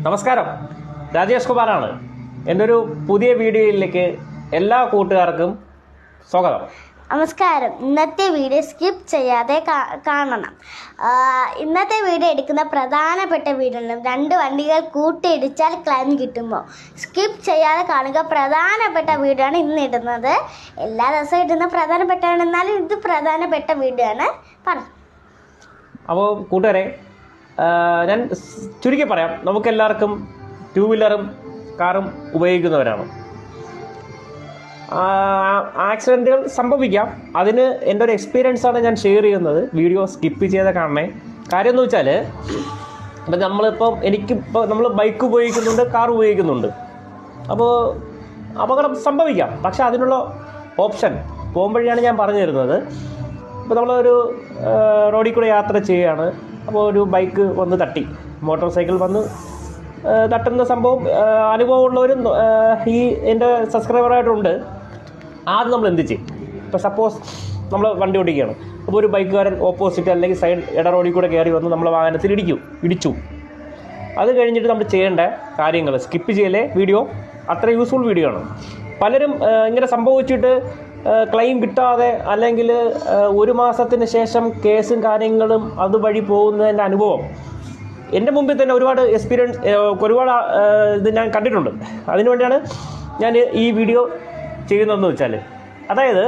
നമസ്കാരം, രാജേഷ് കുമാറാണ്. എൻ്റെ ഒരു പുതിയ വീഡിയോയിലേക്ക് എല്ലാ കൂട്ടുകാർക്കും സ്വാഗതം. നമസ്കാരം. ഇന്നത്തെ വീഡിയോ സ്കിപ്പ് ചെയ്യാതെ കാണണം. ഇന്നത്തെ വീഡിയോ എടുക്കുന്ന പ്രധാനപ്പെട്ട വീഡിയോ ആണ്. 2 വണ്ടികൾ കൂട്ടിയിടിച്ചാൽ ക്ലെയിം കിട്ടുമ്പോൾ സ്കിപ്പ് ചെയ്യാതെ കാണുക. പ്രധാനപ്പെട്ട വീഡിയോ ആണ് ഇന്ന് ഇടുന്നത്. എല്ലാ ദിവസവും ഇടുന്ന പ്രധാനപ്പെട്ടാണ്, എന്നാലും ഇത് പ്രധാനപ്പെട്ട വീഡിയോ ആണ്. അപ്പോൾ കൂട്ടുകാരെ, ഞാൻ ചുരുക്കി പറയാം. നമുക്കെല്ലാവർക്കും 2 വീലറും കാറും ഉപയോഗിക്കുന്നവരാണ്. ആക്സിഡൻറ്റുകൾ സംഭവിക്കാം. അതിന് എൻ്റെ ഒരു എക്സ്പീരിയൻസാണ് ഞാൻ ഷെയർ ചെയ്യുന്നത്. വീഡിയോ സ്കിപ്പ് ചെയ്ത് കാണണേ. കാര്യം എന്ന് വെച്ചാൽ, ഇപ്പം എനിക്കിപ്പോൾ നമ്മൾ ബൈക്ക് ഉപയോഗിക്കുന്നുണ്ട്, കാർ ഉപയോഗിക്കുന്നുണ്ട്. അപ്പോൾ അപകടം സംഭവിക്കാം. പക്ഷെ അതിനുള്ള ഓപ്ഷൻ പോകുമ്പോഴാണ് ഞാൻ പറഞ്ഞു തരുന്നത്. ഇപ്പോൾ നമ്മളൊരു റോഡിൽ കൂടെ യാത്ര ചെയ്യുകയാണ്. അപ്പോൾ ഒരു ബൈക്ക് വന്ന് തട്ടി, മോട്ടോർ സൈക്കിൾ വന്ന് തട്ടുന്ന സംഭവം അനുഭവമുള്ളവരും ഈ എൻ്റെ സബ്സ്ക്രൈബറായിട്ടുണ്ട്. ആദ്യം നമ്മൾ എന്ത് ചെയ്യും? ഇപ്പോൾ സപ്പോസ് നമ്മൾ വണ്ടി ഓടിക്കുകയാണ്. അപ്പോൾ ഒരു ബൈക്കുകാരൻ ഓപ്പോസിറ്റ് അല്ലെങ്കിൽ സൈഡ് ഇട റോഡിൽ കൂടെ കയറി വന്ന് നമ്മളെ വാഹനത്തിൽ ഇടിച്ചു. അത് കഴിഞ്ഞിട്ട് നമ്മൾ ചെയ്യേണ്ട കാര്യങ്ങൾ സ്കിപ്പ് ചെയ്യലേ. വീഡിയോ അത്ര യൂസ്ഫുൾ വീഡിയോ ആണ്. പലരും ഇങ്ങനെ സംഭവിച്ചിട്ട് ക്ലെയിം കിട്ടാതെ അല്ലെങ്കിൽ 1 മാസത്തിന് ശേഷം കേസും കാര്യങ്ങളും അതുവഴി പോകുന്നതിൻ്റെ അനുഭവം എൻ്റെ മുമ്പിൽ തന്നെ ഒരുപാട് ഇത് ഞാൻ കണ്ടിട്ടുണ്ട്. അതിനുവേണ്ടിയാണ് ഞാൻ ഈ വീഡിയോ ചെയ്യുന്നതെന്ന് വെച്ചാൽ, അതായത്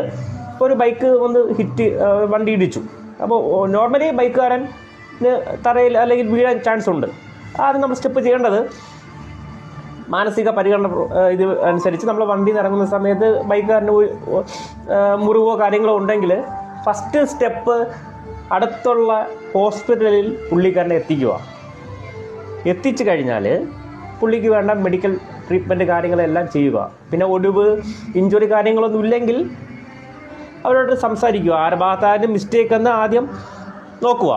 ഒരു ബൈക്ക് ഒന്ന് വണ്ടി ഇടിച്ചു. അപ്പോൾ നോർമലി ബൈക്കുകാരന് തറയിൽ അല്ലെങ്കിൽ വീഴാൻ ചാൻസ് ഉണ്ട്. ആദ്യം നമ്മൾ സ്റ്റെപ്പ് ചെയ്യേണ്ടത്, മാനസിക പരിഗണന ഇത് അനുസരിച്ച് നമ്മൾ വണ്ടിയിൽ നിന്ന് ഇറങ്ങുന്ന സമയത്ത് ബൈക്കുകാരന് മുറിവോ കാര്യങ്ങളോ ഉണ്ടെങ്കിൽ ഫസ്റ്റ് സ്റ്റെപ്പ് അടുത്തുള്ള ഹോസ്പിറ്റലിൽ പുള്ളിക്കാരനെ എത്തിച്ചു കഴിഞ്ഞാൽ പുള്ളിക്ക് വേണ്ട മെഡിക്കൽ ട്രീറ്റ്മെൻറ്റ് കാര്യങ്ങളെല്ലാം ചെയ്യുക. പിന്നെ ഒടിവ് ഇഞ്ചുറി കാര്യങ്ങളൊന്നും ഇല്ലെങ്കിൽ അവരോട് സംസാരിക്കുക. ആരുടെ ഭാഗത്തായാലും മിസ്റ്റേക്ക് എന്ന് ആദ്യം നോക്കുക.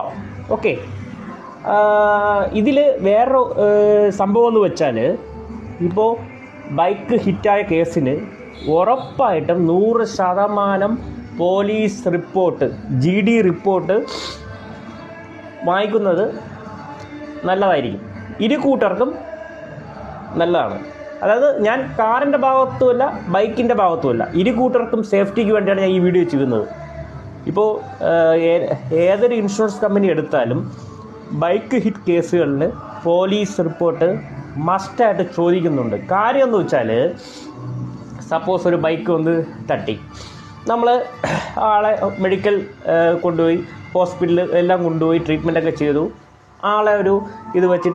ഓക്കെ. ഇതിൽ വേറൊരു സംഭവം എന്ന് വെച്ചാൽ, ഇപ്പോൾ ബൈക്ക് ഹിറ്റായ കേസിന് ഉറപ്പായിട്ടും 100% പോലീസ് റിപ്പോർട്ട്, GD റിപ്പോർട്ട് വാങ്ങിക്കുന്നത് നല്ലതായിരിക്കും. ഇരു കൂട്ടർക്കും നല്ലതാണ്. അതായത് ഞാൻ കാറിൻ്റെ ഭാഗത്തുമല്ല ബൈക്കിൻ്റെ ഭാഗത്തുമല്ല, ഇരു കൂട്ടർക്കും സേഫ്റ്റിക്ക് വേണ്ടിയാണ് ഞാൻ ഈ വീഡിയോ ചെയ്യുന്നത്. ഇപ്പോൾ ഏതൊരു ഇൻഷുറൻസ് കമ്പനി എടുത്താലും ബൈക്ക് ഹിറ്റ് കേസുകളിൽ പോലീസ് റിപ്പോർട്ട് മസ്റ്റായിട്ട് ചോദിക്കുന്നുണ്ട്. കാര്യം എന്ന് വെച്ചാൽ, സപ്പോസ് ഒരു ബൈക്ക് വന്ന് തട്ടി, നമ്മൾ ആളെ മെഡിക്കൽ കൊണ്ടുപോയി, ഹോസ്പിറ്റലിൽ എല്ലാം കൊണ്ടുപോയി ട്രീറ്റ്മെൻറ്റൊക്കെ ചെയ്തു. ആളെ ഒരു ഇത് വെച്ചിട്ട്